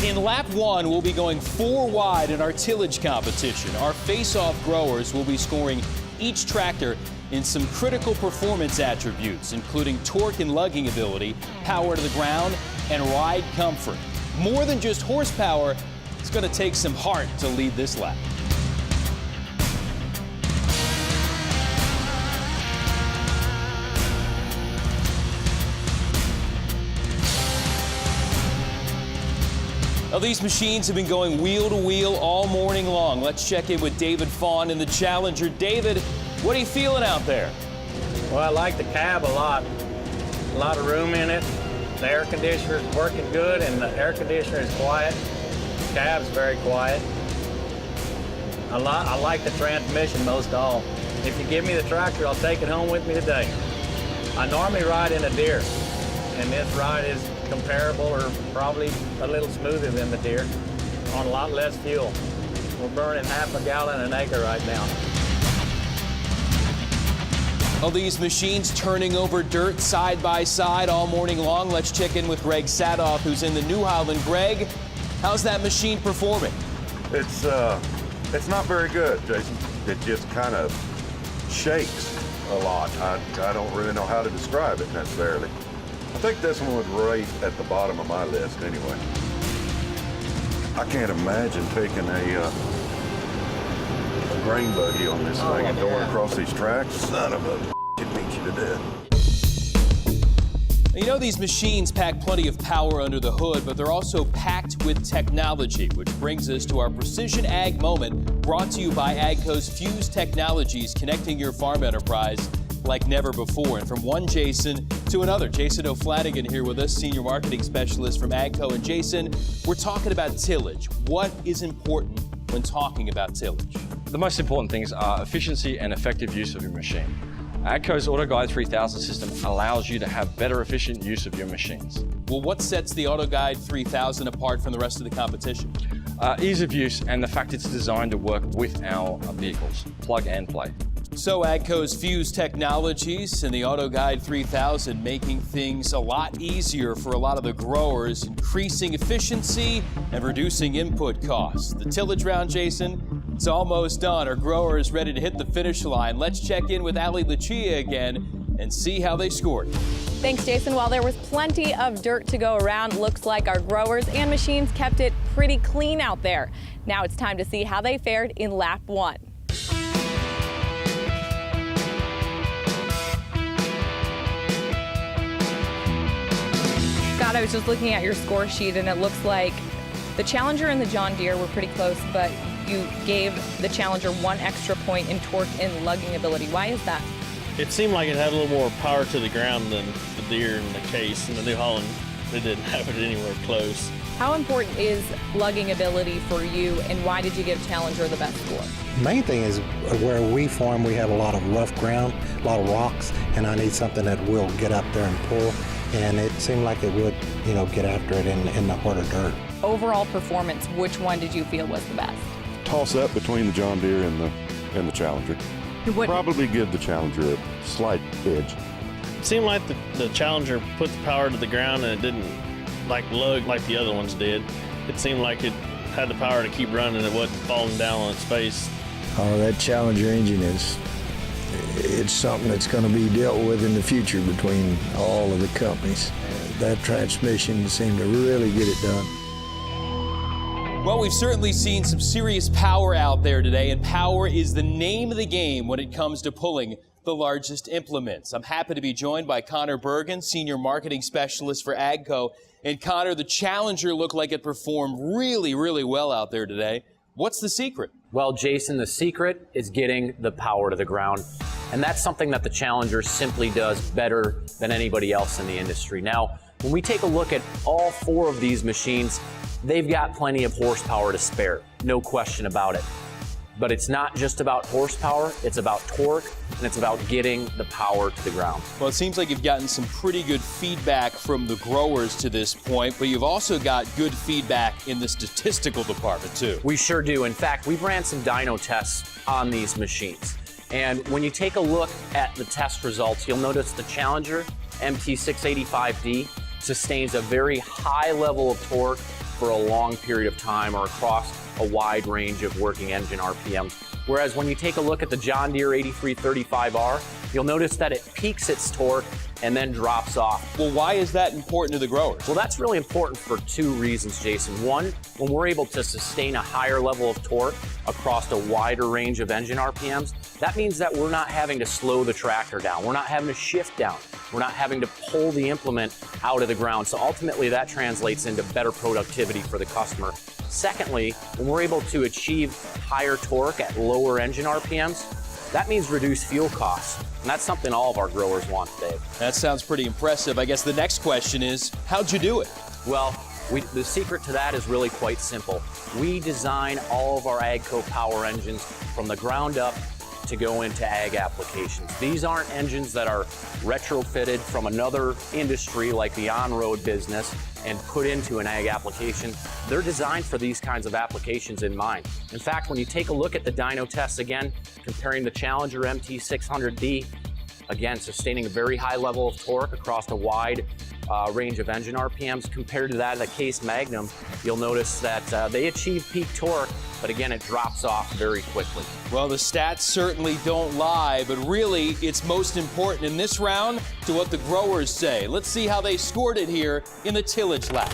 In lap 1, we'll be going 4 wide in our tillage competition. Our face-off growers will be scoring each tractor in some critical performance attributes, including torque and lugging ability, power to the ground, and ride comfort. More than just horsepower, it's going to take some heart to lead this lap. Now, these machines have been going wheel to wheel all morning long. Let's check in with David Fawn in the Challenger. David, what are you feeling out there? Well, I like the cab a lot. A lot of room in it. The air conditioner is working good, and the air conditioner is quiet. The cab's very quiet. I like the transmission most of all. If you give me the tractor, I'll take it home with me today. I normally ride in a Deere, and this ride is comparable or probably a little smoother than the Deere on a lot less fuel. We're burning half a gallon an acre right now. All these machines turning over dirt side by side all morning long. Let's check in with Greg Sadoff, who's in the New Holland. Greg, how's that machine performing? It's not very good, Jason. It just kind of shakes a lot. I don't really know how to describe it necessarily. I think this one was right at the bottom of my list anyway. I can't imagine taking a grain buggy on this thing and going across these tracks. Son of a it beat you to death. You know, these machines pack plenty of power under the hood, but they're also packed with technology, which brings us to our Precision Ag Moment, brought to you by AGCO's Fuse Technologies, connecting your farm enterprise like never before. And from one Jason to another, Jason O'Flanagan here with us, Senior Marketing Specialist from AGCO. And Jason, we're talking about tillage. What is important when talking about tillage? The most important things are efficiency and effective use of your machine. AGCO's AutoGuide 3000 system allows you to have better efficient use of your machines. Well, what sets the AutoGuide 3000 apart from the rest of the competition? Ease of use and the fact it's designed to work with our vehicles, plug and play. So AGCO's Fuse Technologies and the AutoGuide 3000 making things a lot easier for a lot of the growers, increasing efficiency and reducing input costs. The tillage round, Jason, it's almost done. Our growers ready to hit the finish line. Let's check in with Ali Lucia again and see how they scored. Thanks, Jason. While there was plenty of dirt to go around, looks like our growers and machines kept it pretty clean out there. Now it's time to see how they fared in lap 1. I was just looking at your score sheet, and it looks like the Challenger and the John Deere were pretty close, but you gave the Challenger 1 extra point in torque and lugging ability. Why is that? It seemed like it had a little more power to the ground than the Deere and the Case, and the New Holland, they didn't have it anywhere close. How important is lugging ability for you, and why did you give Challenger the best score? Main thing is where we farm, we have a lot of rough ground, a lot of rocks, and I need something that will get up there and pull. And it seemed like it would, get after it in the harder dirt. Overall performance, which one did you feel was the best? Toss up between the John Deere and the Challenger. Probably give the Challenger a slight edge. It seemed like the Challenger put the power to the ground, and it didn't lug like the other ones did. It seemed like it had the power to keep running. It wasn't falling down on its face. Oh, that Challenger engine it's something that's going to be dealt with in the future between all of the companies. That transmission seemed to really get it done. Well, we've certainly seen some serious power out there today, and power is the name of the game when it comes to pulling the largest implements. I'm happy to be joined by Connor Bergen, Senior Marketing Specialist for AGCO. And Connor, the Challenger looked like it performed really, really well out there today. What's the secret? Well, Jason, the secret is getting the power to the ground. And that's something that the Challenger simply does better than anybody else in the industry. Now, when we take a look at all 4 of these machines, they've got plenty of horsepower to spare, no question about it. But it's not just about horsepower, it's about torque, and it's about getting the power to the ground. Well, it seems like you've gotten some pretty good feedback from the growers to this point, but you've also got good feedback in the statistical department too. We sure do. In fact, we've ran some dyno tests on these machines. And when you take a look at the test results, you'll notice the Challenger MT685D sustains a very high level of torque for a long period of time or across a wide range of working engine RPMs. Whereas when you take a look at the John Deere 8335R, you'll notice that it peaks its torque and then drops off. Well, why is that important to the growers? Well, that's really important for two reasons, Jason. One, when we're able to sustain a higher level of torque across a wider range of engine RPMs, that means that we're not having to slow the tractor down. We're not having to shift down. We're not having to pull the implement out of the ground. So ultimately that translates into better productivity for the customer. Secondly, when we're able to achieve higher torque at lower engine RPMs, that means reduced fuel costs. And that's something all of our growers want today. That sounds pretty impressive. I guess the next question is, how'd you do it? Well, the secret to that is really quite simple. We design all of our AGCO power engines from the ground up to go into ag applications. These aren't engines that are retrofitted from another industry like the on-road business and put into an ag application. They're designed for these kinds of applications in mind. In fact, when you take a look at the dyno tests again, comparing the Challenger MT600D, again, sustaining a very high level of torque across a wide range of engine RPMs compared to that of the Case Magnum, you'll notice that they achieve peak torque, but again, it drops off very quickly. Well, the stats certainly don't lie, but really, it's most important in this round to what the growers say. Let's see how they scored it here in the tillage lap.